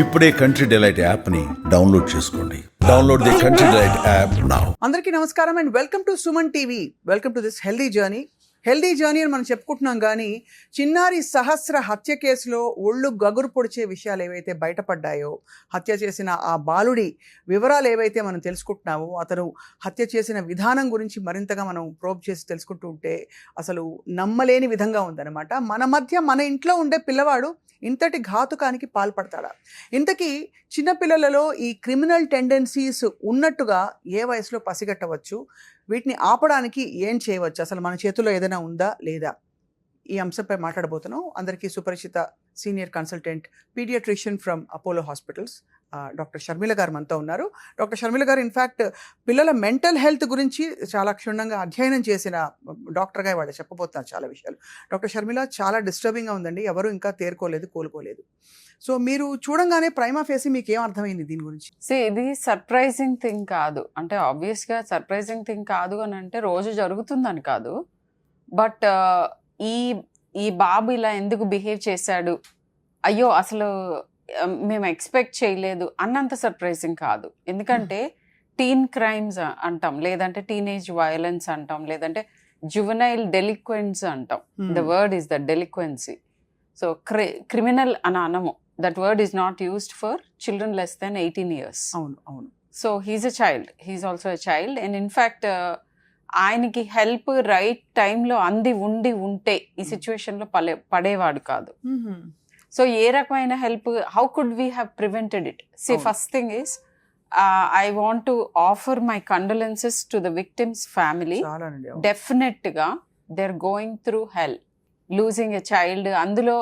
ఇప్పుడే country delight app ని download చేసుకోండి. Download the country delight app now. అందరికీ నమస్కారం and welcome to Suman TV. Welcome to this healthy journey అని మనం చెప్పుకుంటున్నాం. కానీ చిన్నారి సహస్ర హత్య కేసులో ఒళ్ళు గగురు పొడిచే విషయాలు ఏవైతే బయటపడ్డాయో, హత్య చేసిన ఆ బాలుడి వివరాలు ఏవైతే మనం తెలుసుకుంటున్నామో, అతను హత్య చేసిన విధానం గురించి మరింతగా మనం ప్రోబ్ చేసి తెలుసుకుంటూ ఉంటే అసలు నమ్మలేని విధంగా ఉందన్నమాట. మన ఇంట్లో ఉండే పిల్లవాడు ఇంతటి ఘాతుకానికి పాల్పడతాడా? ఇంతకీ చిన్నపిల్లలలో ఈ క్రిమినల్ టెండెన్సీస్ ఉన్నట్టుగా ఏ వయసులో పసిగట్టవచ్చు? వీటిని ఆపడానికి ఏం చేయవచ్చు? అసలు మన చేతుల్లో ఏదైనా ఉందా లేదా? ఈ అంశంపై మాట్లాడబోతున్నాం. అందరికీ సుపరిచిత senior consultant paediatrician from Apollo hospitals doctor Sharmila garu మనతో ఉన్నారు. డాక్టర్ షర్మిల గారు ఇన్ఫ్యాక్ట్ పిల్లల మెంటల్ హెల్త్ గురించి చాలా క్షుణ్ణంగా అధ్యయనం చేసిన డాక్టర్గా వాళ్ళు చెప్పబోతున్నారు చాలా విషయాలు. డాక్టర్ షర్మిల, చాలా డిస్టర్బింగ్గా ఉందండి. ఎవరు ఇంకా కోలుకోలేదు. సో మీరు చూడంగానే ప్రైమా ఫేసి మీకు ఏం అర్థమైంది దీని గురించి? ఇది సర్ప్రైజింగ్ థింగ్ కాదు. అంటే ఆబ్వియస్గా సర్ప్రైజింగ్ థింగ్ కాదు అని అంటే రోజు జరుగుతుందని కాదు. బట్ ఈ బాబు ఇలా ఎందుకు బిహేవ్ చేశాడు, అయ్యో అసలు మేము ఎక్స్పెక్ట్ చేయలేదు అన్నంత సర్ప్రైజింగ్ కాదు. ఎందుకంటే టీన్ క్రైమ్స్ అంటాం, లేదంటే టీనేజ్ వయలెన్స్ అంటాం, లేదంటే జువెనైల్ డెలిక్వెన్స్ అంటాం. The word is the delinquency. So criminal అని అనము. That word is not used for children less than 18 years. అవును. So he's a child, he's also a child. And in fact ఆయనకి help right టైంలో ఉంటే ఈ సిచ్యువేషన్లో పడేవాడు కాదు. సో ఏ రకమైన help, how could we have prevented it? First thing is I want to offer my condolences to the victims family. డెఫినెట్గా they are going through hell, losing a child. అందులో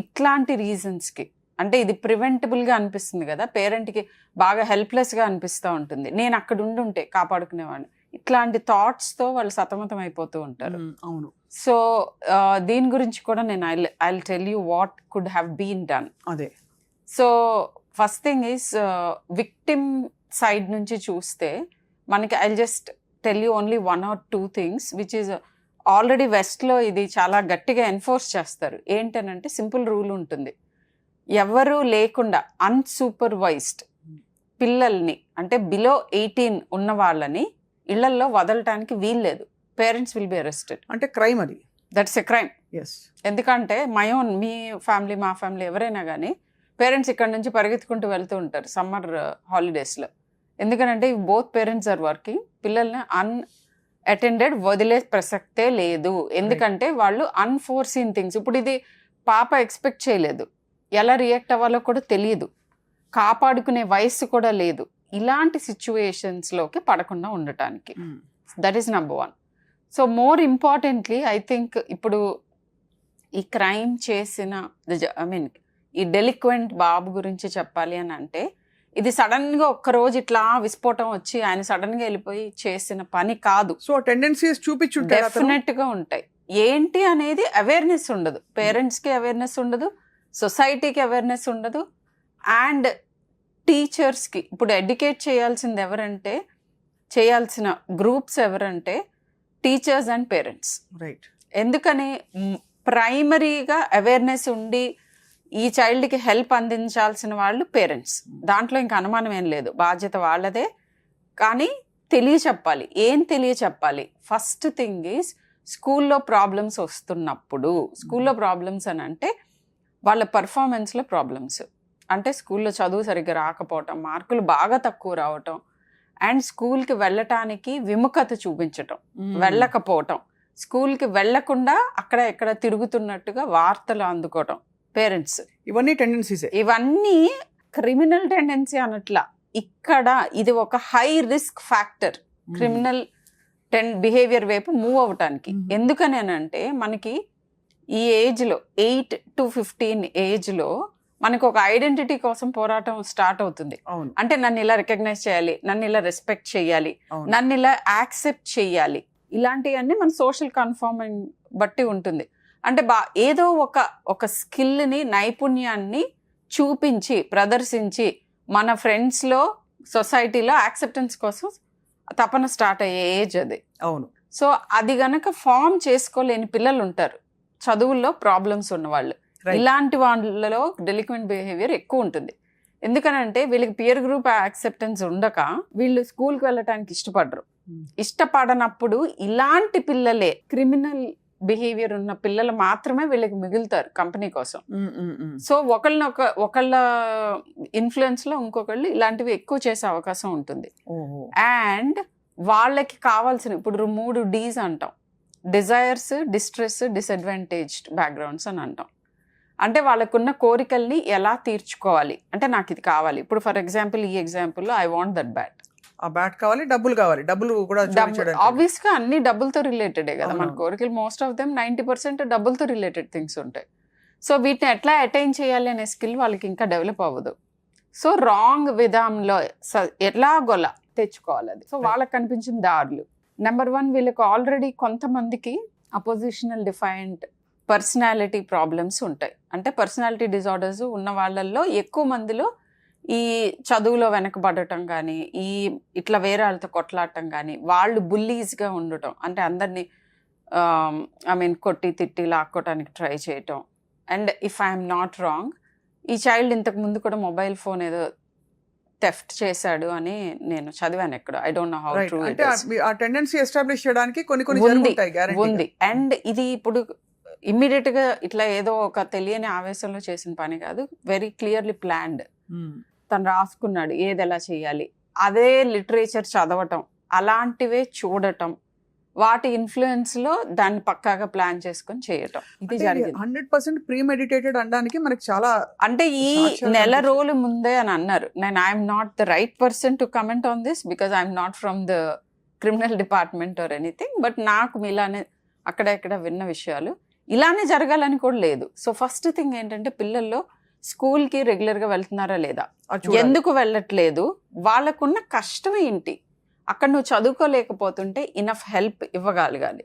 ఇట్లాంటి రీజన్స్కి అంటే ఇది ప్రివెంటబుల్గా అనిపిస్తుంది కదా, పేరెంట్కి బాగా హెల్ప్లెస్గా అనిపిస్తూ ఉంటుంది. నేను అక్కడ ఉండుంటే కాపాడుకునేవాడిని, ఇట్లాంటి థాట్స్తో వాళ్ళు సతమతం అయిపోతూ ఉంటారు. అవును. సో దీని గురించి కూడా నేను I tell you what could have been done. అదే. So first thing is victim side నుంచి చూస్తే మనకి I just tell you only 1 or 2 things which is already వెస్ట్లో ఇది చాలా గట్టిగా ఎన్ఫోర్స్ చేస్తారు. ఏంటనంటే సింపుల్ రూల్ ఉంటుంది, ఎవరు లేకుండా అన్సూపర్వైజ్డ్ పిల్లల్ని అంటే బిలో 18 ఉన్న వాళ్ళని ఇళ్లల్లో వదలటానికి వీల్లేదు. Parents will be arrested. అంటే క్రైమ్ అది. That's a crime. ఎందుకంటే మీ ఫ్యామిలీ, మా ఫ్యామిలీ ఎవరైనా కానీ పేరెంట్స్ ఇక్కడ నుంచి పరిగెత్తుకుంటూ వెళ్తూ ఉంటారు సమ్మర్ హాలిడేస్లో. ఎందుకంటే బోత్ పేరెంట్స్ ఆర్ వర్కింగ్. పిల్లల్ని అటెండెడ్ వదిలే ప్రసక్తే లేదు. ఎందుకంటే వాళ్ళు అన్ఫోర్సీన్ థింగ్స్, ఇప్పుడు ఇది పాప ఎక్స్పెక్ట్ చేయలేదు, ఎలా రియాక్ట్ అవ్వాలో కూడా తెలియదు, కాపాడుకునే వయస్సు కూడా లేదు. ఇలాంటి సిచ్యువేషన్స్లోకి పడకుండా ఉండటానికి that is number 1. So more importantly I think ఇప్పుడు ఈ క్రైమ్ చేసిన ఈ డెలిక్వెంట్ బాబు గురించి చెప్పాలి అని అంటే, ఇది సడన్గా ఒక్కరోజు ఇట్లా విస్ఫోటం వచ్చి ఆయన సడన్గా వెళ్ళిపోయి చేసిన పని కాదు. సో టెండెన్సీస్ చూపించుంటాయి, డెఫినెట్గా ఉంటాయి. ఏంటి అనేది అవేర్నెస్ ఉండదు, పేరెంట్స్కి అవేర్నెస్ ఉండదు, సొసైటీకి అవేర్నెస్ ఉండదు, అండ్ టీచర్స్కి. ఇప్పుడు ఎడ్యుకేట్ చేయాల్సింది ఎవరంటే, చేయాల్సిన గ్రూప్స్ ఎవరంటే టీచర్స్ అండ్ పేరెంట్స్. రైట్. ఎందుకని ప్రైమరీగా అవేర్నెస్ ఉండి ఈ చైల్డ్కి హెల్ప్ అందించాల్సిన వాళ్ళు పేరెంట్స్. దాంట్లో ఇంకా అనుమానం ఏం లేదు, బాధ్యత వాళ్ళదే. కానీ తెలియచెప్పాలి. ఏం తెలియచెప్పాలి? ఫస్ట్ థింగ్ ఈజ్ స్కూల్లో ప్రాబ్లమ్స్ వస్తున్నప్పుడు, స్కూల్లో ప్రాబ్లమ్స్ అని అంటే వాళ్ళ పర్ఫార్మెన్స్లో ప్రాబ్లమ్స్, అంటే స్కూల్లో చదువు సరిగ్గా రాకపోవటం, మార్కులు బాగా తక్కువ రావటం, అండ్ స్కూల్కి వెళ్ళటానికి విముఖత చూపించటం, వెళ్ళకపోవటం, స్కూల్కి వెళ్లకుండా అక్కడ ఎక్కడ తిరుగుతున్నట్టుగా వార్తలు అందుకోవటం పేరెంట్స్. ఇవన్నీ టెండెన్సీసే. ఇవన్నీ క్రిమినల్ టెండెన్సీ అనట్లా. ఇక్కడ ఇది ఒక high risk factor criminal behaviour వైపు మూవ్ అవటానికి. ఎందుకని అంటే మనకి ఈ ఏజ్లో 8 to 15 ఏజ్లో మనకు ఒక ఐడెంటిటీ కోసం పోరాటం స్టార్ట్ అవుతుంది. అంటే నన్ను ఇలా రికగ్నైజ్ చేయాలి, నన్ను ఇలా రెస్పెక్ట్ చేయాలి, నన్ను ఇలా యాక్సెప్ట్ చేయాలి, ఇలాంటివన్నీ మన సోషల్ కన్ఫర్మింగ్ బట్టి ఉంటుంది. అంటే ఏదో ఒక స్కిల్ని, నైపుణ్యాన్ని చూపించి ప్రదర్శించి మన ఫ్రెండ్స్లో, సొసైటీలో యాక్సెప్టెన్స్ కోసం తపన స్టార్ట్ అయ్యే ఏజ్ అది. అవును. సో అది గనక ఫామ్ చేసుకోలేని పిల్లలు ఉంటారు, చదువుల్లో ప్రాబ్లమ్స్ ఉన్నవాళ్ళు. ఇలాంటి వాళ్ళలో డెలిక్వెంట్ బిహేవియర్ ఎక్కువ ఉంటుంది. ఎందుకనంటే వీళ్ళకి పియర్ గ్రూప్ యాక్సెప్టెన్స్ ఉండక వీళ్ళు స్కూల్కి వెళ్ళటానికి ఇష్టపడరు. ఇష్టపడనప్పుడు ఇలాంటి పిల్లలే, క్రిమినల్ బిహేవియర్ ఉన్న పిల్లలు మాత్రమే వీళ్ళకి మిగులుతారు కంపెనీ కోసం. సో ఒకళ్ళ ఇన్ఫ్లుయెన్స్ లో ఇంకొకళ్ళు ఇలాంటివి ఎక్కువ చేసే అవకాశం ఉంటుంది. అండ్ వాళ్ళకి కావాల్సిన ఇప్పుడు 3 Ds అంటాం, డిజైర్స్, డిస్ట్రెస్, డిసడ్వాంటేజ్డ్ బ్యాక్గ్రౌండ్స్ అని అంటాం. అంటే వాళ్ళకున్న కోరికల్ని ఎలా తీర్చుకోవాలి, అంటే నాకు ఇది కావాలి. ఇప్పుడు ఫర్ ఎగ్జాంపుల్ ఈ ఎగ్జాంపుల్లో ఐ వాంట్ దట్ బ్యాట్. ఆ బ్యాట్ కావాలి, డబ్బులు కూడా ఆబ్వియస్ గా అన్ని డబ్బులతో రిలేటెడే కదా మన కోరికలు. మోస్ట్ ఆఫ్ దెమ్ 90% డబ్బులతో రిలేటెడ్ థింగ్స్ ఉంటాయి. సో వీటిని ఎట్లా అటైన్ చేయాలి అనే స్కిల్ వాళ్ళకి ఇంకా డెవలప్ అవ్వదు. సో రాంగ్ విధానంలో ఎలాగోలా తెచ్చుకోవాలి అది. సో వాళ్ళకి కనిపించిన దారులు, నెంబర్ 1 వీళ్ళకి ఆల్రెడీ కొంతమందికి అపోజిషనల్ డిఫైన్డ్ పర్సనాలిటీ ప్రాబ్లమ్స్ ఉంటాయి. అంటే పర్సనాలిటీ డిజార్డర్స్ ఉన్న వాళ్ళల్లో ఎక్కువ మందిలో ఈ చదువులో వెనకబడటం కానీ, ఈ ఇట్లా వేరే వాళ్ళతో కొట్లాడటం కానీ, వాళ్ళు బుల్లీస్గా ఉండటం, అంటే అందరినీ కొట్టి తిట్టి లాక్కోవటానికి ట్రై చేయటం. And if I'm not wrong, ఈ చైల్డ్ ఇంతకు ముందు కూడా మొబైల్ ఫోన్ ఏదో థెఫ్ట్ చేశాడు అని నేను చదివాను ఎక్కడ. I don't know how true it is. ఆ టెండెన్సీ ఎస్టాబ్లిష్ చేయడానికి కొన్ని ఉంది. అండ్ ఇది ఇప్పుడు ఇమ్మీడియట్ గా ఇట్లా ఏదో ఒక తెలియని ఆవేశంలో చేసిన పని కాదు, వెరీ క్లియర్లీ ప్లాన్డ్. తను రాసుకున్నాడు ఏది ఎలా చేయాలి, అదే లిటరేచర్ చదవటం, అలాంటివే చూడటం, వాటి ఇన్ఫ్లుయెన్స్ లో దాన్ని పక్కాగా ప్లాన్ చేసుకొని చేయటం, ఇది జరిగింది. 100% ప్రీమెడిటేటెడ్ అనడానికి మనకి చాలా, అంటే ఈ నెల రోజుల ముందే అని అన్నారు. నేను I'm not the right person to comment on this because I'm not from the criminal department or anything, but నాకు ఇలానే అక్కడెక్కడ విన్న విషయాలు ఇలానే జరగాలని కూడా లేదు. సో ఫస్ట్ థింగ్ ఏంటంటే పిల్లల్లో స్కూల్కి రెగ్యులర్గా వెళ్తున్నారా లేదా, ఎందుకు వెళ్ళట్లేదు, వాళ్ళకున్న కష్టం ఏంటి, అక్కడ నువ్వు చదువుకోలేకపోతుంటే ఇనఫ్ హెల్ప్ ఇవ్వగలగాలి.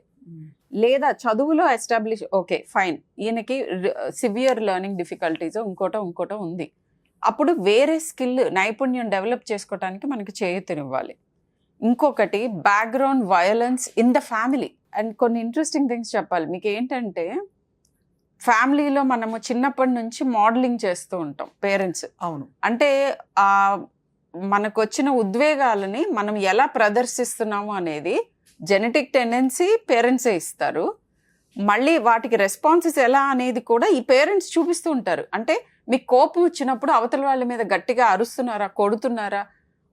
లేదా చదువులో ఎస్టాబ్లిష్ ఓకే ఫైన్, ఈయనకి సివియర్ లెర్నింగ్ డిఫికల్టీస్ ఇంకోటో ఉంది, అప్పుడు వేరే స్కిల్ నైపుణ్యం డెవలప్ చేసుకోవడానికి మనకి చేయూతనివ్వాలి. ఇంకొకటి background violence in the family. And కొన్ని ఇంట్రెస్టింగ్ థింగ్స్ చెప్పాలి మీకు ఏంటంటే, ఫ్యామిలీలో మనము చిన్నప్పటి నుంచి మోడలింగ్ చేస్తూ ఉంటాం పేరెంట్స్. అవును, అంటే మనకు వచ్చిన ఉద్వేగాలని మనం ఎలా ప్రదర్శిస్తున్నాము అనేది జెనెటిక్ టెండెన్సీ పేరెంట్సే ఇస్తారు. మళ్ళీ వాటికి రెస్పాన్సెస్ ఎలా అనేది కూడా ఈ పేరెంట్స్ చూపిస్తూ ఉంటారు. అంటే మీకు కోపం వచ్చినప్పుడు అవతల వాళ్ళ మీద గట్టిగా అరుస్తున్నారా, కొడుతున్నారా,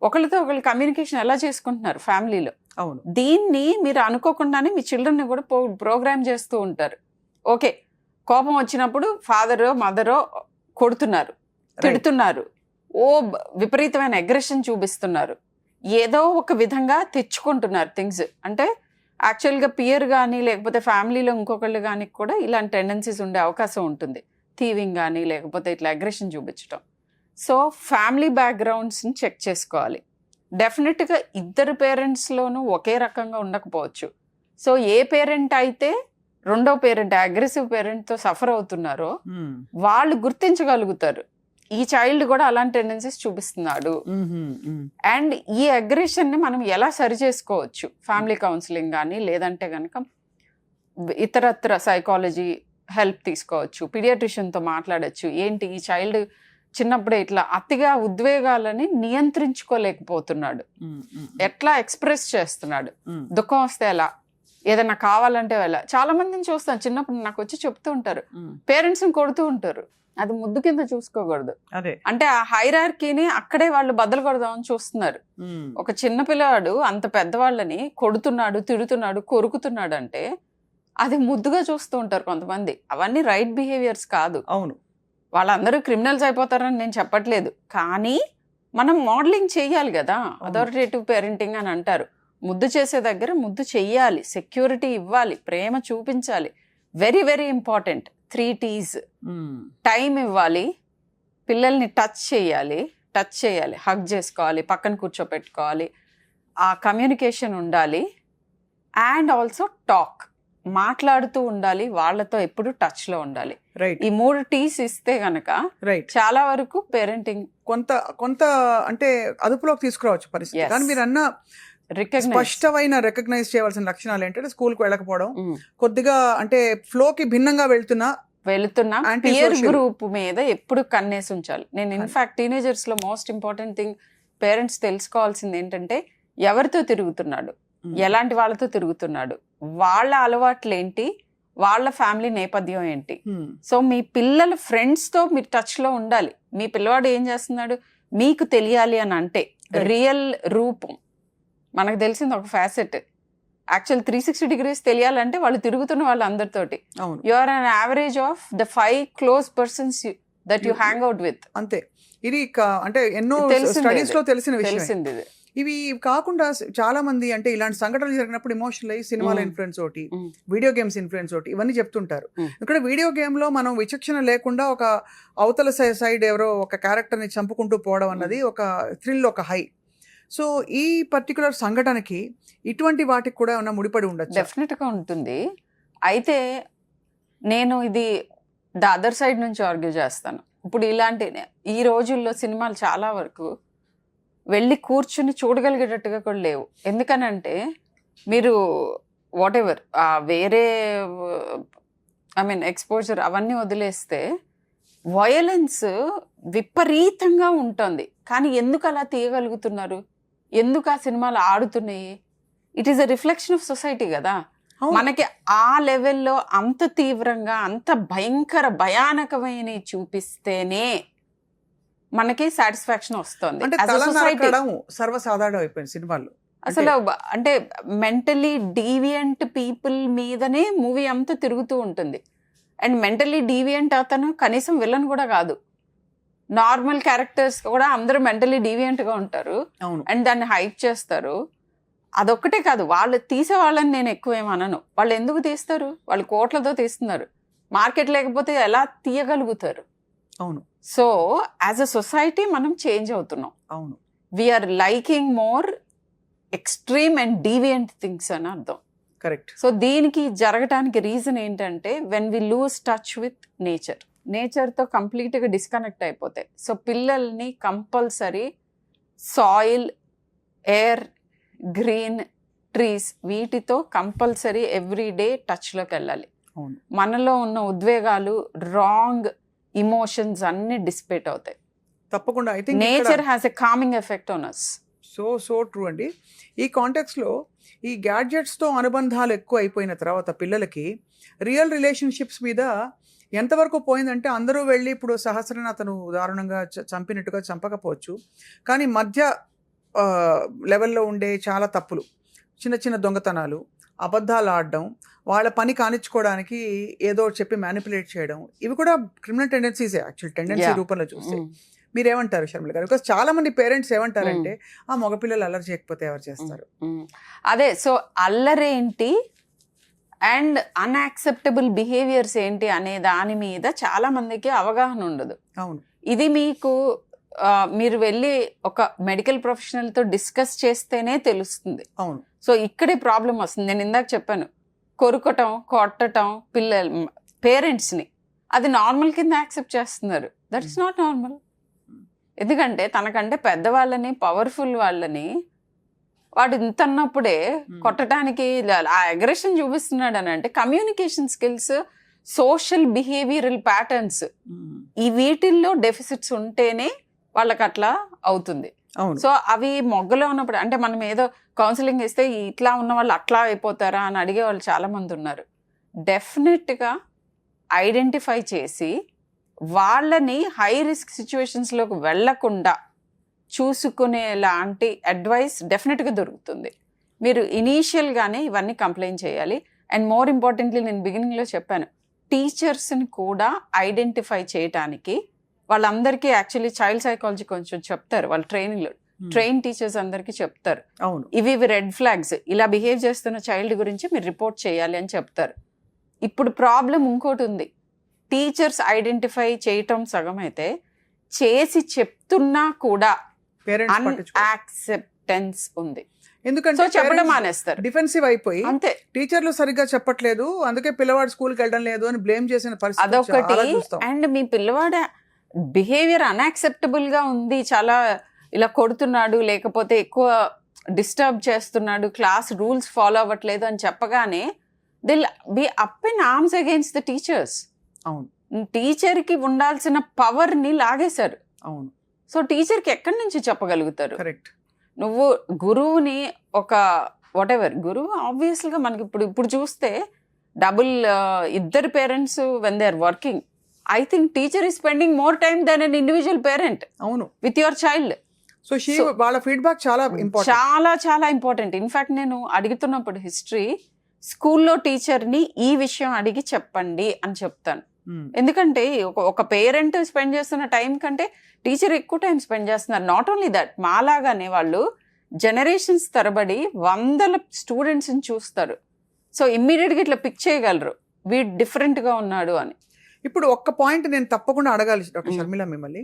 ఒకరితో ఒకరు కమ్యూనికేషన్ ఎలా చేసుకుంటున్నారు ఫ్యామిలీలో. అవును, దీన్ని మీరు అనుకోకుండానే మీ చిల్డ్రన్ని కూడా ప్రోగ్రామ్ చేస్తూ ఉంటారు. ఓకే, కోపం వచ్చినప్పుడు ఫాదరో మదరో కొడుతున్నారు, తిడుతున్నారు, విపరీతమైన అగ్రెషన్ చూపిస్తున్నారు, ఏదో ఒక విధంగా తెచ్చుకుంటున్నారు థింగ్స్. అంటే యాక్చువల్గా పియర్ కానీ లేకపోతే ఫ్యామిలీలో ఇంకొకళ్ళు కానీ కూడా ఇలాంటి టెండెన్సీస్ ఉండే అవకాశం ఉంటుంది, థీవింగ్ కానీ లేకపోతే ఇట్లా అగ్రెషన్ చూపించడం. సో ఫ్యామిలీ బ్యాక్గ్రౌండ్స్ని చెక్ చేసుకోవాలి. డెఫినెట్గా ఇద్దరు పేరెంట్స్లోనూ ఒకే రకంగా ఉండకపోవచ్చు. సో ఏ పేరెంట్ అయితే రెండో పేరెంట్ అగ్రెసివ్ పేరెంట్తో సఫర్ అవుతున్నారో వాళ్ళు గుర్తించగలుగుతారు ఈ చైల్డ్ కూడా అలాంటి టెండెన్సీస్ చూపిస్తున్నాడు. అండ్ ఈ అగ్రెషన్ని మనం ఎలా సరి చేసుకోవచ్చు, ఫ్యామిలీ కౌన్సిలింగ్ కానీ లేదంటే కనుక ఇతరత్ర సైకాలజీ హెల్ప్ తీసుకోవచ్చు, పీడియాట్రిషియన్తో మాట్లాడచ్చు. ఏంటి ఈ చైల్డ్ చిన్నప్పుడే ఇట్లా అతిగా ఉద్వేగాలని నియంత్రించుకోలేకపోతున్నాడు, ఎట్లా ఎక్స్ప్రెస్ చేస్తున్నాడు, దుఃఖం వస్తే ఎలా, ఏదైనా కావాలంటే ఎలా. చాలా మందిని చూస్తాను చిన్నప్పుడు నాకు వచ్చి చెప్తూ ఉంటారు, పేరెంట్స్ని కొడుతూ ఉంటారు, అది ముద్దు కింద చూసుకోకూడదు. అంటే ఆ హైరార్కీని అక్కడే వాళ్ళు బద్దలు కొడదామని చూస్తున్నారు. ఒక చిన్న పిల్లవాడు అంత పెద్దవాళ్ళని కొడుతున్నాడు, తిడుతున్నాడు, కొరుకుతున్నాడు అంటే అది ముద్దుగా చూస్తూ ఉంటారు కొంతమంది. అవన్నీ రైట్ బిహేవియర్స్ కాదు. అవును, వాళ్ళందరూ క్రిమినల్స్ అయిపోతారని నేను చెప్పట్లేదు, కానీ మనం మోడలింగ్ చెయ్యాలి కదా. అథారిటేటివ్ పేరెంటింగ్ అని అంటారు. ముద్దు చేసే దగ్గర ముద్దు చెయ్యాలి, సెక్యూరిటీ ఇవ్వాలి, ప్రేమ చూపించాలి. Very very important. 3 T's. Time ఇవ్వాలి, పిల్లల్ని టచ్ చేయాలి, హగ్ చేసుకోవాలి, పక్కన కూర్చోపెట్టుకోవాలి, ఆ కమ్యూనికేషన్ ఉండాలి. అండ్ ఆల్సో టాక్, మాట్లాడుతూ ఉండాలి, వాళ్ళతో ఎప్పుడు టచ్ లో ఉండాలి. ఈ 3 T's ఇస్తే గనక చాలా వరకు పేరెంటింగ్ కొంత అంటే అదుపులోకి తీసుకురావచ్చు పరిస్థితి. కానీ మీరు అన్న స్పష్టమైన రికగ్నైజ్ చేయవలసిన లక్షణాలు ఏంటంటే స్కూల్కి వెళ్ళకపోవడం, కొద్దిగా అంటే ఫ్లోకి భిన్నంగా వెళ్తున్నా వెళుతున్న Anti-social. పియర్ గ్రూప్ మీద ఎప్పుడు కన్నేసి ఉంచాలి. నేను ఇన్ఫాక్ట్ టీనేజర్స్ లో మోస్ట్ ఇంపార్టెంట్ థింగ్ పేరెంట్స్ తెలుసుకోవాల్సింది ఏంటంటే ఎవరితో తిరుగుతున్నాడు, ఎలాంటి వాళ్ళతో తిరుగుతున్నాడు, వాళ్ళ అలవాట్లు ఏంటి, వాళ్ళ ఫ్యామిలీ నేపథ్యం ఏంటి. సో మీ పిల్లల ఫ్రెండ్స్తో మీరు టచ్లో ఉండాలి. మీ పిల్లవాడు ఏం చేస్తున్నాడు మీకు తెలియాలి అని అంటే రియల్ రూపం మనకు తెలిసింది ఒక ఫ్యాసెట్. యాక్చువల్ 360 degrees తెలియాలంటే వాళ్ళు తిరుగుతున్న వాళ్ళు అందరితోటి. You are an average of the 5 close persons that you hang out with. అంతే. ఇది అంటే ఎన్నో స్టడీస్ లో తెలిసిన విషయం. ఇవి కాకుండా చాలా మంది అంటే ఇలాంటి సంఘటనలు జరిగినప్పుడు ఎమోషనల్ అయ్యి సినిమాల ఇన్ఫ్లుయెన్స్ ఒకటి, వీడియో గేమ్స్ ఇన్ఫ్లుయెన్స్ ఒకటి, ఇవన్నీ చెప్తుంటారు. ఇక్కడ వీడియో గేమ్ లో మనం విచక్షణ లేకుండా ఒక అవతల సైడ్ ఎవరో ఒక క్యారెక్టర్ ని చంపుకుంటూ పోవడం అన్నది ఒక థ్రిల్, ఒక హై. సో ఈ పర్టికులర్ సంఘటనకి ఇటువంటి వాటికి కూడా ఏమన్నా ముడిపడి ఉండొచ్చు? డెఫినెట్ గా ఉంటుంది. అయితే నేను ఇది ద అదర్ సైడ్ నుంచి ఆర్గ్యూ చేస్తాను. ఇప్పుడు ఇలాంటి ఈ రోజుల్లో సినిమాలు చాలా వరకు వెళ్ళి కూర్చుని చూడగలిగేటట్టుగా కూడా లేవు. ఎందుకనంటే మీరు వాట్ ఎవర్ వేరే ఎక్స్పోజర్ అవన్నీ వదిలేస్తే వయలెన్స్ విపరీతంగా ఉంటుంది. కానీ ఎందుకు అలా తీయగలుగుతున్నారు, ఎందుకు ఆ సినిమాలు ఆడుతున్నాయి? It is a reflection of society కదా. మనకి ఆ లెవెల్లో అంత తీవ్రంగా అంత భయానకమైన చూపిస్తేనే మనకి సాటిస్ఫాక్షన్ వస్తుంది. సర్వసాధారణం అయిపోయింది సినిమాలు. అసలు అంటే మెంటలీ డీవియంట్ పీపుల్ మీదనే మూవీ అంతా తిరుగుతూ ఉంటుంది. అండ్ మెంటలీ డీవియంట్ అతను కనీసం విలన్ కూడా కాదు, నార్మల్ క్యారెక్టర్స్ కూడా అందరూ మెంటలీ డీవియంట్ గా ఉంటారు అండ్ దాన్ని హైప్ చేస్తారు. అదొక్కటే కాదు, వాళ్ళు తీసే వాళ్ళని నేను ఎక్కువేమనను. వాళ్ళు ఎందుకు తీస్తారు? వాళ్ళు కోట్లతో తీస్తున్నారు. మార్కెట్ లేకపోతే ఎలా తీయగలుగుతారు? అవును. సో యాజ్ అ సొసైటీ మనం చేంజ్ అవుతున్నాం. అవును. We are liking more extreme and deviant things అని అర్థం. కరెక్ట్. సో దీనికి జరగటానికి రీజన్ ఏంటంటే when we lose touch with నేచర్తో కంప్లీట్గా డిస్కనెక్ట్ అయిపోతాయి. సో పిల్లల్ని compulsory soil, air, green, trees వీటితో కంపల్సరీ ఎవ్రీడే టచ్లోకి వెళ్ళాలి. మనలో ఉన్న ఉద్వేగాలు, రాంగ్ ఇమోషన్స్ అన్ని డిస్పేట్ అవుతాయి. తప్పకుండా. I think nature has a coming effect on us. So true అండి. ఈ కాంటెక్స్లో ఈ గ్యాడ్జెట్స్తో అనుబంధాలు ఎక్కువ అయిపోయిన తర్వాత పిల్లలకి రియల్ రిలేషన్షిప్స్ మీద ఎంతవరకు పోయిందంటే అందరూ వెళ్ళి ఇప్పుడు సహస్రని అతను దారుణంగా చంపినట్టుగా చంపకపోవచ్చు, కానీ మధ్య లెవెల్లో ఉండే చాలా తప్పులు, చిన్న చిన్న దొంగతనాలు, అబద్ధాలు ఆడడం, వాళ్ళ పని కానిచ్చుకోవడానికి ఏదో చెప్పి మ్యానిపులేట్ చేయడం, ఇవి కూడా క్రిమినల్ టెండెన్సీసే యాక్చువల్ టెండెన్సీ రూపంలో చూస్తే. మీరేమంటారు షర్మిల గారు? బికాస్ చాలా మంది పేరెంట్స్ ఏమంటారంటే ఆ మగపిల్లలు అల్లరి చేయకపోతే ఎవరు చేస్తారు? అదే. సో అల్లరేంటి అండ్ అన్యాక్సెప్టబుల్ బిహేవియర్స్ ఏంటి అనే దాని మీద చాలా మందికి అవగాహన ఉండదు. అవును. ఇది మీకు మీరు వెళ్ళి ఒక మెడికల్ ప్రొఫెషనల్తో డిస్కస్ చేస్తేనే తెలుస్తుంది. అవును. సో ఇక్కడే ప్రాబ్లం వస్తుంది. నేను ఇందాక చెప్పాను, కొరుకటం, కొట్టటం పేరెంట్స్ని అది నార్మల్ కింద యాక్సెప్ట్ చేస్తున్నారు. That is not normal. ఎందుకంటే తనకంటే పెద్దవాళ్ళని, పవర్ఫుల్ వాళ్ళని వాడు ఇంత అన్నప్పుడే కొట్టడానికి ఆ అగ్రెషన్ చూపిస్తున్నాడు అని అంటే communication skills, social behavioural patterns ఈ వీటిల్లో డెఫిసిట్స్ ఉంటేనే వాళ్ళకి అట్లా అవుతుంది. సో అవి మొగ్గలో ఉన్నప్పుడు అంటే మనం ఏదో కౌన్సిలింగ్ ఇస్తే ఇట్లా ఉన్న వాళ్ళు అట్లా అయిపోతారా అని అడిగే వాళ్ళు చాలా మంది ఉన్నారు. డెఫినెట్గా ఐడెంటిఫై చేసి వాళ్ళని హై రిస్క్ సిచ్యువేషన్స్లోకి వెళ్లకుండా చూసుకునే లాంటి అడ్వైస్ డెఫినెట్గా దొరుకుతుంది. మీరు ఇనీషియల్గానే ఇవన్నీ కంప్లైంట్ చేయాలి. అండ్ మోర్ ఇంపార్టెంట్లీ నేను బిగినింగ్లో చెప్పాను, టీచర్స్ని కూడా ఐడెంటిఫై చేయటానికి వాళ్ళందరికీ యాక్చువల్లీ చైల్డ్ సైకాలజీ కొంచెం చెప్తారు వాళ్ళు ట్రైనింగ్లో. ట్రైన్ టీచర్స్ అందరికీ చెప్తారు, ఇవి రెడ్ ఫ్లాగ్స్, ఇలా బిహేవ్ చేస్తున్న చైల్డ్ గురించి మీరు రిపోర్ట్ చేయాలి అని చెప్తారు. ఇప్పుడు ప్రాబ్లం ఇంకోటి ఉంది, టీచర్స్ ఐడెంటిఫై చేయటం సగం అయితే చేసి చెప్తున్నా కూడా అన్యాక్సెప్టెన్స్ ఉంది. ఎందుకంటే చెప్పడం మానేస్తారు, డిఫెన్సివ్ అయిపోయి అంతే, టీచర్లు సరిగ్గా చెప్పట్లేదు అందుకే పిల్లవాడు స్కూల్కి వెళ్ళడం లేదు అని బ్లేమ్ చేసిన పరిస్థితి అదొకటి. అండ్ మీ పిల్లవాడు బిహేవియర్ అన్యాక్సెప్టబుల్ గా ఉంది, చాలా ఇలా కొడుతున్నాడు, లేకపోతే ఎక్కువ డిస్టర్బ్ చేస్తున్నాడు, క్లాస్ రూల్స్ ఫాలో అవ్వట్లేదు అని చెప్పగానే they'll be up in arms against the teachers. అవును. టీచర్కి ఉండాల్సిన పవర్ని లాగేశారు. అవును, సో టీచర్కి ఎక్కడి నుంచి చెప్పగలుగుతారు? కరెక్ట్. నువ్వు గురువుని ఒక వాటెవర్ గురువు ఆబ్వియస్గా మనకి ఇప్పుడు చూస్తే ఇద్దరు parents when they are working, I think teacher is spending more time than an individual parent అవును, విత్ యువర్ చైల్డ్. సో వాళ్ళ ఫీడ్బ్యాక్ చాలా ఇంపార్టెంట్, చాలా చాలా ఇంపార్టెంట్. ఇన్ఫాక్ట్ నేను అడుగుతున్నప్పుడు హిస్టరీ స్కూల్లో టీచర్ని ఈ విషయం అడిగి చెప్పండి అని చెప్తాను. ఎందుకంటే ఒక పేరెంట్ స్పెండ్ చేస్తున్న టైం కంటే టీచర్ ఎక్కువ టైం స్పెండ్ చేస్తున్నారు. నాట్ ఓన్లీ దట్, మాలాగానే వాళ్ళు జనరేషన్స్ తరబడి వందల స్టూడెంట్స్ని చూస్తారు. సో ఇమ్మీడియట్గా ఇట్లా పిక్ చేయగలరు వీడు డిఫరెంట్గా ఉన్నాడు అని. ఇప్పుడు ఒక్క పాయింట్ నేను తప్పకుండా అడగాలి డాక్టర్ షర్మిల మిమ్మల్ని.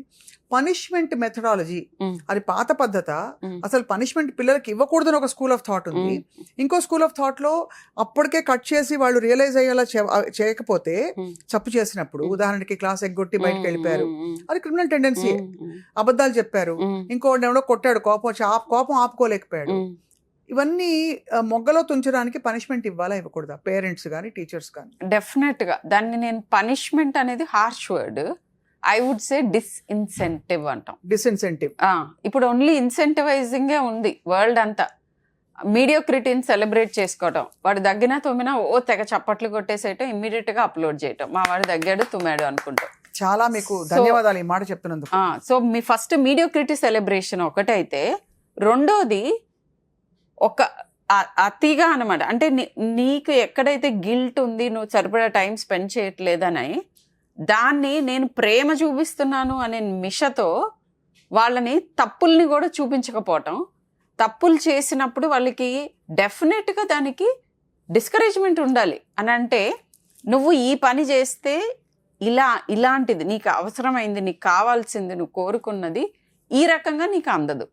పనిష్మెంట్ మెథడాలజీ అది పాత పద్ధత, అసలు పనిష్మెంట్ పిల్లలకి ఇవ్వకూడదని ఒక స్కూల్ ఆఫ్ థాట్ ఉంది. ఇంకో స్కూల్ ఆఫ్ థాట్ లో అప్పటికే కట్ చేసి వాళ్ళు రియలైజ్ అయ్యేలా చేయకపోతే తప్పు చేసినప్పుడు, ఉదాహరణకి క్లాస్ ఎగ్గొట్టి బయటకు వెళ్ళిపోయారు, అది క్రిమినల్ టెండెన్సీ. అబద్ధాలు చెప్పారు, ఇంకోటి ఎవడో కొట్టాడు, కోపం ఆపుకోలేకపోయాడు. ఇవన్నీ మొగ్గలో తుంచడానికి పనిష్మెంట్ ఇవ్వాలా ఇవ్వకూడదా పేరెంట్స్ కానీ టీచర్స్ కానీ? డెఫినెట్గా దాన్ని నేను పనిష్మెంట్ అనేది harsh word, I would say disincentive అంటాం. డిస్ఇన్సెంటివ్. ఇప్పుడు ఓన్లీ ఇన్సెంటివైజింగే ఉంది వరల్డ్ అంతా. మీడియోక్రిటీని సెలబ్రేట్ చేసుకోవటం, వాడు దగ్గినా తుమ్మినా తెగ చప్పట్లు కొట్టేసేయటం, ఇమ్మీడియట్గా అప్లోడ్ చేయటం, మా వాడు దగ్గాడు తుమ్మాడు అనుకుంటాం. చాలా మీకు ధన్యవాదాలు ఈ మాట చెప్తున్నందుకు. సో మీ ఫస్ట్ మీడియోక్రిటీ సెలబ్రేషన్ ఒకటైతే, రెండోది ఒక అతిగా అనమాట. అంటే నీకు ఎక్కడైతే గిల్ట్ ఉంది, నువ్వు సరిపడా టైం స్పెండ్ చేయట్లేదని, దాన్ని నేను ప్రేమ చూపిస్తున్నాను అనే మిషతో వాళ్ళని తప్పుల్ని కూడా చూపించకపోవటం. తప్పులు చేసినప్పుడు వాళ్ళకి డెఫినెట్గా దానికి డిస్కరేజ్మెంట్ ఉండాలి. అని అంటే నువ్వు ఈ పని చేస్తే ఇలాంటిది నీకు అవసరమైంది, నీకు కావాల్సింది, నువ్వు కోరుకున్నది ఈ రకంగా నీకు అందదు.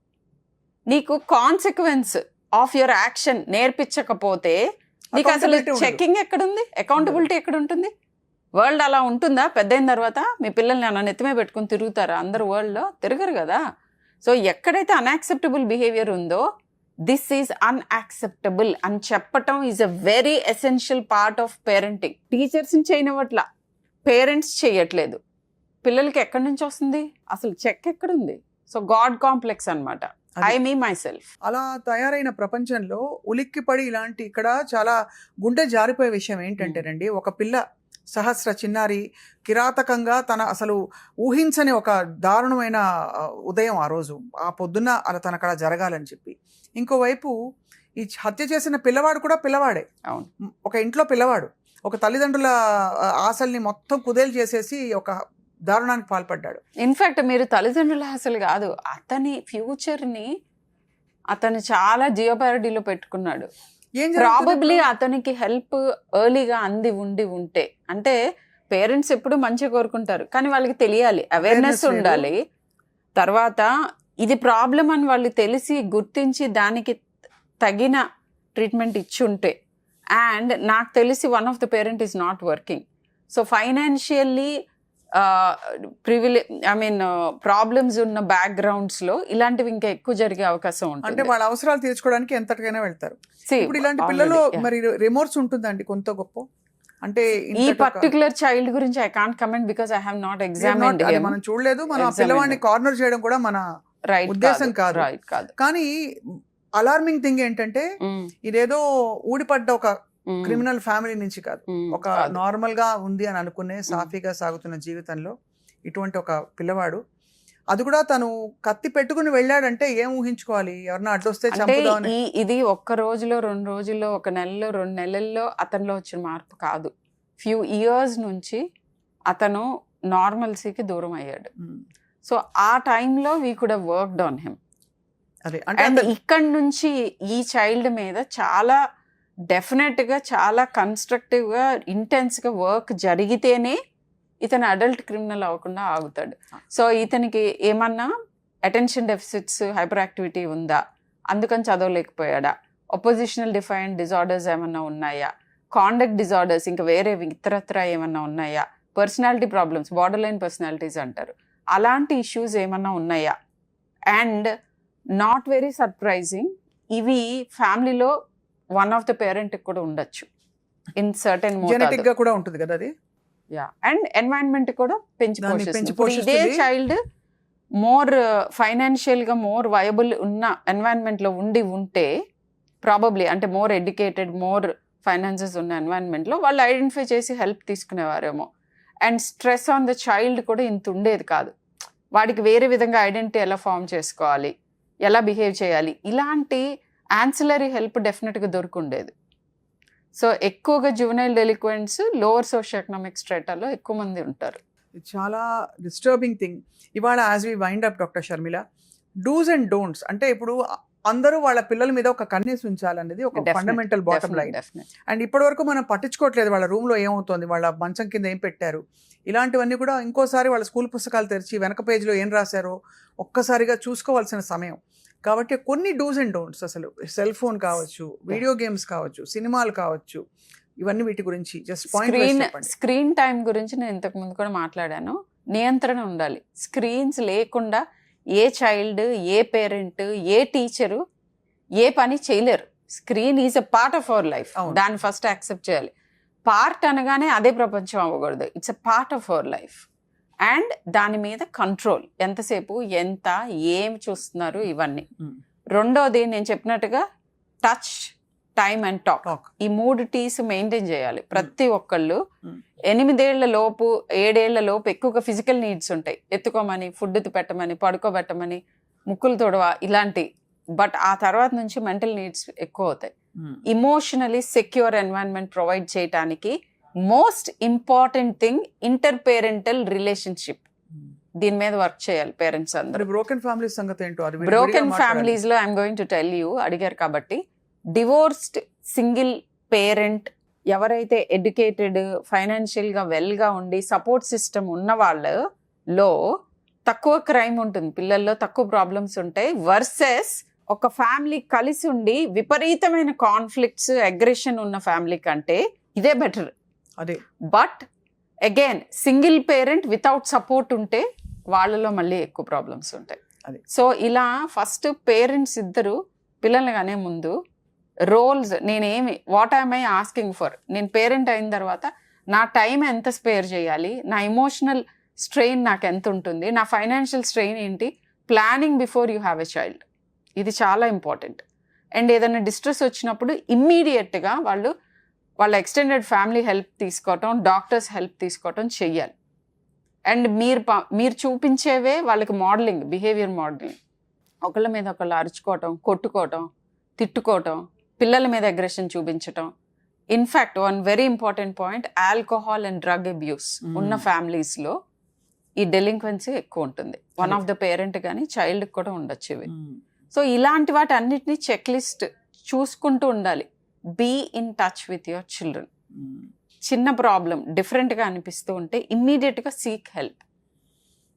నీకు కాన్సిక్వెన్స్ ఆఫ్ యువర్ యాక్షన్ నేర్పించకపోతే నీకు అసలు చెకింగ్ ఎక్కడుంది, అకౌంటబిలిటీ ఎక్కడ ఉంటుంది? వరల్డ్ అలా ఉంటుందా? పెద్దయిన తర్వాత మీ పిల్లల్ని అలా నెత్తిమే పెట్టుకుని తిరుగుతారా? అందరు వరల్డ్లో తిరగరు కదా. సో ఎక్కడైతే అన్యాక్సెప్టబుల్ బిహేవియర్ ఉందో, దిస్ ఈజ్ అన్యాక్సెప్టబుల్ అని చెప్పటం is a very essential part of parenting. టీచర్స్ని చేయనివట్ల, పేరెంట్స్ చేయట్లేదు, పిల్లలకి ఎక్కడి నుంచి వస్తుంది అసలు? చెక్ ఎక్కడుంది? సో గాడ్ కాంప్లెక్స్ అనమాట. I me myself. అలా తయారైన ప్రపంచంలో ఉలిక్కిపడి ఇలాంటి ఇక్కడ చాలా గుండె జారిపోయే విషయం ఏంటంటేనండి, ఒక పిల్ల సహస్ర చిన్నారి కిరాతకంగా తన అసలు ఊహించని ఒక దారుణమైన ఉదయం ఆ రోజు, ఆ పొద్దున్న అలా తనకు అలా జరగాలని చెప్పి. ఇంకోవైపు ఈ హత్య చేసిన పిల్లవాడు కూడా పిల్లవాడే, ఒక ఇంట్లో పిల్లవాడు, ఒక తల్లిదండ్రుల ఆశల్ని మొత్తం కుదేలు చేసేసి ఒక దారుణానికి పాల్పడ్డాడు. ఇన్ఫాక్ట్ మీరు తల్లిదండ్రుల ఆశలు కాదు, అతని ఫ్యూచర్ని అతను చాలా జియోపారిటీలో పెట్టుకున్నాడు. ప్రాబబ్లీ అతనికి హెల్ప్ ఎర్లీగా ఉంటే, అంటే పేరెంట్స్ ఎప్పుడు మంచిగా కోరుకుంటారు, కానీ వాళ్ళకి తెలియాలి, అవేర్నెస్ ఉండాలి. తర్వాత ఇది ప్రాబ్లం అని వాళ్ళు తెలిసి గుర్తించి దానికి తగిన ట్రీట్మెంట్ ఇచ్చి ఉంటే. అండ్ నాకు తెలిసి one of the parent is not working, so financially problems ఉన్న బ్యాక్గ్రౌండ్స్లో ఇలాంటివి ఇంకా ఎక్కువ జరిగే అవకాశం ఉంటుంది. అంటే వాళ్ళ అవసరాలు తీర్చుకోవడానికి ఎంతటికైనా వెళ్తారు. ఇప్పుడు ఇలాంటి పిల్లలు మరి రిమోర్స్ ఉంటుందండి కొంత గొప్ప. అంటే ఈ పర్టికులర్ చైల్డ్ గురించి I can't comment because I have not examined him. మనం చూడలేదు, మన పిల్లవాడిని కార్నర్ చేయడం కూడా మన ఉద్దేశం కాదు. కానీ అలార్మింగ్ థింగ్ ఏంటంటే, ఇదేదో ఊడిపడ్డ ఒక క్రిమినల్ ఫ్యామిలీ నుంచి కాదు, ఒక నార్మల్ గా ఉంది అని అనుకునే సాఫీగా సాగుతున్న జీవితంలో ఇటువంటి ఒక పిల్లవాడు, అది కూడా తను కత్తి పెట్టుకుని వెళ్ళాడంటే ఏం ఊహించుకోవాలి? ఎవరన్నా అడ్డొస్తే చంపుదామని. ఇది ఒక్క రోజులో, 2 రోజుల్లో, 1 నెలలో, 2 నెలల్లో అతనిలో వచ్చిన మార్పు కాదు. ఫ్యూ ఇయర్స్ నుంచి అతను నార్మల్సీకి దూరం అయ్యాడు. సో ఆ టైంలో we could have worked on him. And ఇక్కడి నుంచి ఈ చైల్డ్ మీద చాలా డెఫినెట్గా చాలా కన్స్ట్రక్టివ్గా ఇంటెన్స్గా వర్క్ జరిగితేనే ఇతను అడల్ట్ క్రిమినల్ అవ్వకుండా ఆగుతాడు. సో ఇతనికి ఏమన్నా అటెన్షన్ డెఫిసిట్స్, హైపర్ యాక్టివిటీ ఉందా, అందుకని చదవలేకపోయాడా, ఒపోజిషనల్ డిఫైన్డ్ డిజార్డర్స్ ఏమన్నా ఉన్నాయా, కాండక్ట్ డిజార్డర్స్ ఇంకా వేరే ఇతరత్ర ఏమన్నా ఉన్నాయా, personality problems, border line personalities అంటారు, అలాంటి ఇష్యూస్ ఏమన్నా ఉన్నాయా. అండ్ నాట్ వెరీ సర్ప్రైజింగ్, ఇవి ఫ్యామిలీలో వన్ ఆఫ్ ద పేరెంట్ కూడా ఉండొచ్చు, ఇన్ సర్టెన్ జెనెటిక్ గా కూడా ఉంటుంది కదా అది. అండ్ ఎన్వైరన్మెంట్ కూడా పెంచి దాన్ని పెంచి పోషిస్తుంది. ఇదే పోషిస్తుంది. చైల్డ్ మోర్ ఫైనాన్షియల్ గా మోర్ వయబుల్ ఉన్న ఎన్వైరన్మెంట్ లో ఉంటే ప్రాబబ్లీ అంటే మోర్ ఎడ్యుకేటెడ్ మోర్ ఫైనాన్సెస్ ఉన్న ఎన్వైరన్మెంట్ లో వాళ్ళు ఐడెంటిఫై చేసి హెల్ప్ తీసుకునేవారేమో. And stress on the child కూడా ఇంత ఉండేది కాదు. వాడికి వేరే విధంగా ఐడెంటిటీ ఎలా ఫామ్ చేసుకోవాలి, ఎలా బిహేవ్ చేయాలి, ఇలాంటి యాన్సిలరీ హెల్ప్ డెఫినెట్గా దొరుకుండేది. సో ఎక్కువగా juvenile delinquents lower socio economic స్ట్రేటాలో ఎక్కువ మంది ఉంటారు. ఇది చాలా డిస్టర్బింగ్ థింగ్. ఇవాళ as we wind up doctor Sharmila, dos and don'ts అంటే ఇప్పుడు అందరూ వాళ్ళ పిల్లల మీద ఒక కన్నేసి ఉంచాలనేది ఒక ఫండమెంటల్ బాటమ్ లైన్. అండ్ ఇప్పటి వరకు మనం పట్టించుకోవట్లేదు వాళ్ళ రూమ్లో ఏమవుతుంది, వాళ్ళ మంచం కింద ఏం పెట్టారు, ఇలాంటివన్నీ కూడా ఇంకోసారి వాళ్ళ స్కూల్ పుస్తకాలు తెరిచి వెనక పేజీలో ఏం రాశారో ఒక్కసారిగా చూసుకోవాల్సిన సమయం. కాబట్టి కొన్ని డూస్ అండ్ డోంట్స్, అసలు సెల్ ఫోన్ కావచ్చు, వీడియో గేమ్స్ కావచ్చు, సినిమాలు కావచ్చు, ఇవన్నీ వీటి గురించి జస్ట్ స్క్రీన్ టైం గురించి నేను ఇంతకు ముందు కూడా మాట్లాడాను. నియంత్రణ ఉండాలి. స్క్రీన్స్ లేకుండా ఏ చైల్డ్, ఏ పేరెంట్, ఏ టీచరు ఏ పని చేయలేరు. Screen is a part of our life. దాన్ని ఫస్ట్ యాక్సెప్ట్ చేయాలి. పార్ట్ అనగానే అదే ప్రపంచం అవ్వకూడదు. It's a part of our life. And దాని మీద కంట్రోల్, ఎంతసేపు ఎంత ఏం చూస్తున్నారు ఇవన్నీ. రెండోది నేను చెప్పినట్టుగా టచ్, టైమ్ అండ్ టాక్, ఈ 3 T's మెయింటైన్ చేయాలి ప్రతి ఒక్కళ్ళు. 8 ఏళ్ల లోపు 7 ఏళ్ల లోపు ఎక్కువగా ఫిజికల్ నీడ్స్ ఉంటాయి. ఎత్తుకోమని, ఫుడ్ పెట్టమని, పడుకోబెట్టమని, ముక్కులు తొడవ ఇలాంటి. బట్ ఆ తర్వాత నుంచి మెంటల్ నీడ్స్ ఎక్కువ అవుతాయి. ఇమోషనలీ సెక్యూర్ ఎన్వైరన్మెంట్ ప్రొవైడ్ చేయడానికి most important thing inter parental relationship. దీని మీద వర్క్ చేయాలి పేరెంట్స్ అందరూ. బ్రోకెన్ ఫ్యామిలీస్ సంగతి ఏంటో, బ్రోకెన్ ఫ్యామిలీస్ లో I'm going to tell you, అడిగారు కాబట్టి, డివోర్స్డ్ సింగిల్ పేరెంట్ ఎవరైతే ఎడ్యుకేటెడ్, ఫైనాన్షియల్ గా వెల్ గా ఉండి సపోర్ట్ సిస్టమ్ ఉన్న వాళ్ళలో తక్కువ క్రైమ్ ఉంటుంది, పిల్లల్లో తక్కువ ప్రాబ్లమ్స్ ఉంటాయి. వర్సెస్ ఒక ఫ్యామిలీ కలిసి ఉండి విపరీతమైన కాన్ఫ్లిక్ట్స్, అగ్రెషన్ ఉన్న ఫ్యామిలీ కంటే ఇదే బెటర్. అదే. But again single parent without support ఉంటే వాళ్ళలో మళ్ళీ ఎక్కువ ప్రాబ్లమ్స్ ఉంటాయి. సో ఇలా ఫస్ట్ పేరెంట్స్ ఇద్దరు పిల్లలు అనే ముందు రోల్స్, నేనేమి, what I'm I asking for, నేను పేరెంట్ అయిన తర్వాత నా టైం ఎంత స్పేర్ చేయాలి, నా ఇమోషనల్ స్ట్రెయిన్ నాకు ఎంత ఉంటుంది, నా ఫైనాన్షియల్ స్ట్రెయిన్ ఏంటి, planning before you have a child. ఇది చాలా ఇంపార్టెంట్. అండ్ ఏదైనా డిస్ట్రెస్ వచ్చినప్పుడు ఇమ్మీడియట్గా వాళ్ళ ఎక్స్టెండెడ్ ఫ్యామిలీ హెల్ప్ తీసుకోవటం, డాక్టర్స్ హెల్ప్ తీసుకోవటం చెయ్యాలి. అండ్ మీరు చూపించేవే వాళ్ళకి మోడలింగ్, బిహేవియర్ మోడలింగ్. ఒకళ్ళ మీద ఒకళ్ళు అరుచుకోవటం, కొట్టుకోవటం, తిట్టుకోవటం, పిల్లల మీద అగ్రెషన్ చూపించటం. In fact one very important point, alcohol and drug abuse ఉన్న ఫ్యామిలీస్లో ఈ డెలింక్వెన్సీ ఎక్కువ ఉంటుంది. వన్ ఆఫ్ ద పేరెంట్ కానీ చైల్డ్కి కూడా ఉండొచ్చు ఇవి. సో ఇలాంటి వాటి అన్నిటినీ చెక్ లిస్ట్ చూసుకుంటూ ఉండాలి. Be in touch with your children. చిన్న ప్రాబ్లం డిఫరెంట్గా అనిపిస్తూ ఉంటే ఇమ్మీడియట్గా seek help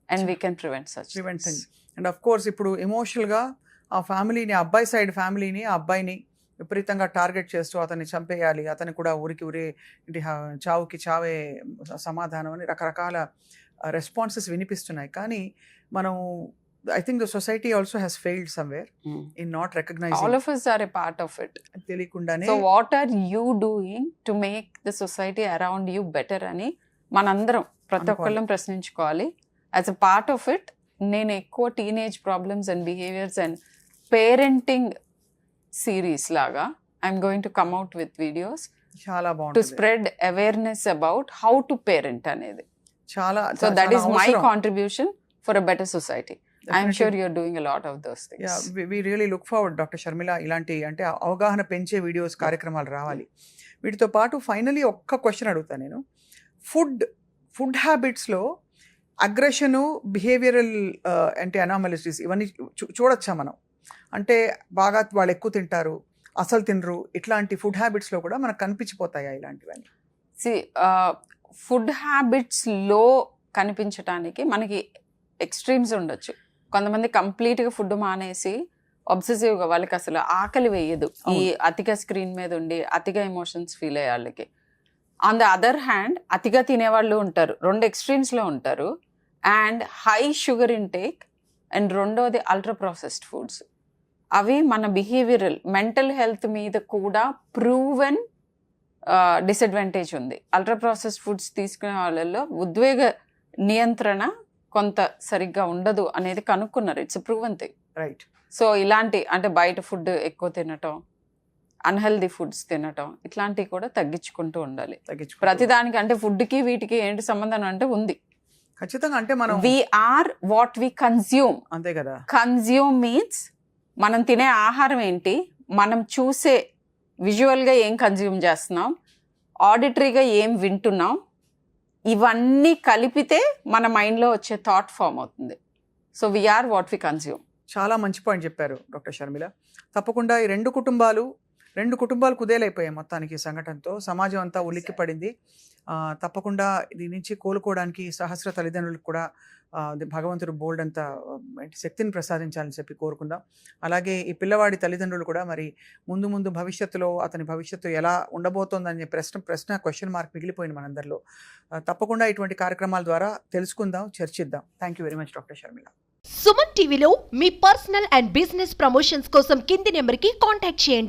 and we can prevent such. And of course ఇప్పుడు ఎమోషనల్గా ఆ ఫ్యామిలీని, అబ్బాయి సైడ్ ఫ్యామిలీని, ఆ అబ్బాయిని విపరీతంగా టార్గెట్ చేస్తూ అతన్ని చంపేయాలి, అతన్ని కూడా ఊరికి ఊరే చావుకి చావే సమాధానం అని రకరకాల రెస్పాన్సెస్ వినిపిస్తున్నాయి. కానీ మనం I think the society also has failed somewhere in not recognizing. All of us are a part of it. తెలియకుండానే. So what are you doing to make the society around you better అని మనందరం ప్రతి ఒక్కళ్ళం ప్రశ్నించుకోవాలి. As a part of it, నేను ఎక్కువ teenage problems and behaviours and parenting series లాగా I'm going to come out with videos చాలా బాగుంటుంది to spread awareness about how to parent అనేది. చాలా. So that is my contribution for a better society. I'm sure you're doing a lot of those things. Yeah, we really look forward, Dr. Sharmila, ఇలాంటి అంటే అవగాహన పెంచే videos, కార్యక్రమాలు రావాలి. వీటితో పాటు ఫైనలీ ఒక్క క్వశ్చన్ అడుగుతాను నేను. ఫుడ్ హ్యాబిట్స్లో అగ్రెషను, బిహేవియరల్ అంటే అనామలిటీస్ ఇవన్నీ చూడొచ్చా మనం? అంటే బాగా వాళ్ళు ఎక్కువ తింటారు, అసలు తినరు, ఇట్లాంటి ఫుడ్ హ్యాబిట్స్లో కూడా మనకు కనిపించిపోతాయా ఇలాంటివన్నీ? ఫుడ్ హ్యాబిట్స్లో కనిపించడానికి మనకి ఎక్స్ట్రీమ్స్ ఉండొచ్చు. కొంతమంది కంప్లీట్గా ఫుడ్ మానేసి అబ్సెసివ్గా వాళ్ళకి అసలు ఆకలి వేయదు, ఈ అతిగా స్క్రీన్ మీద ఉండి అతిగా ఎమోషన్స్ ఫీల్ అయ్యే వాళ్ళకి. ఆన్ ద అదర్ హ్యాండ్ అతిగా తినేవాళ్ళు ఉంటారు, 2 ఎక్స్ట్రీమ్స్లో ఉంటారు. And high sugar intake and రెండోది అల్ట్రా ప్రాసెస్డ్ ఫుడ్స్. అవి మన బిహేవియరల్, మెంటల్ హెల్త్ మీద కూడా ప్రూవెన్ డిసడ్వాంటేజ్ ఉంది. అల్ట్రా ప్రాసెస్ ఫుడ్స్ తీసుకునే వాళ్ళల్లో ఉద్వేగ నియంత్రణ కొంత సరిగ్గా ఉండదు అనేది కనుక్కున్నారు. It's proven thing. Right. So ఇలాంటి అంటే బయట ఫుడ్ ఎక్కువ తినటం, అన్హెల్దీ ఫుడ్స్ తినటం, ఇట్లాంటివి కూడా తగ్గించుకుంటూ ఉండాలి. ప్రతిదానికి అంటే ఫుడ్కి వీటికి ఏంటి సంబంధం అంటే ఉంది ఖచ్చితంగా. అంటే మనం వీఆర్ వాట్ వి కన్జ్యూమ్. అంతే కదా. కన్జ్యూమ్ మీన్స్ మనం తినే ఆహారం ఏంటి, మనం చూసే విజువల్గా ఏం కన్జ్యూమ్ చేస్తున్నాం, ఆడిటరీగా ఏం వింటున్నాం, ఇవన్నీ కలిపితే మన మైండ్లో వచ్చే థాట్ ఫామ్ అవుతుంది. So we are what we consume. చాలా మంచి పాయింట్ చెప్పారు డాక్టర్ షర్మిల. తప్పకుండా ఈ రెండు కుటుంబాలు కుదేలైపోయాయి మొత్తానికి ఈ సంఘటనతో. సమాజం అంతా ఉలిక్కి పడింది. తప్పకుండా దీని నుంచి కోలుకోవడానికి సహస్ర తల్లిదండ్రులకు కూడా భగవంతుడు బోల్డ్ అంత శక్తిని ప్రసాదించాలని చెప్పి కోరుకుందాం. అలాగే ఈ పిల్లవాడి తల్లిదండ్రులు కూడా మరి ముందు భవిష్యత్తులో అతని భవిష్యత్తు ఎలా ఉండబోతోందనే ప్రశ్న క్వశ్చన్ మార్క్ మిగిలిపోయింది మనందరిలో. తప్పకుండా ఇటువంటి కార్యక్రమాల ద్వారా తెలుసుకుందాం, చర్చిద్దాం. Thank you very much doctor Sharmila. Suman టీవీలో మీ పర్సనల్ అండ్ బిజినెస్ ప్రమోషన్స్ కోసం కింది నెంబర్కి కాంటాక్ట్ చేయండి.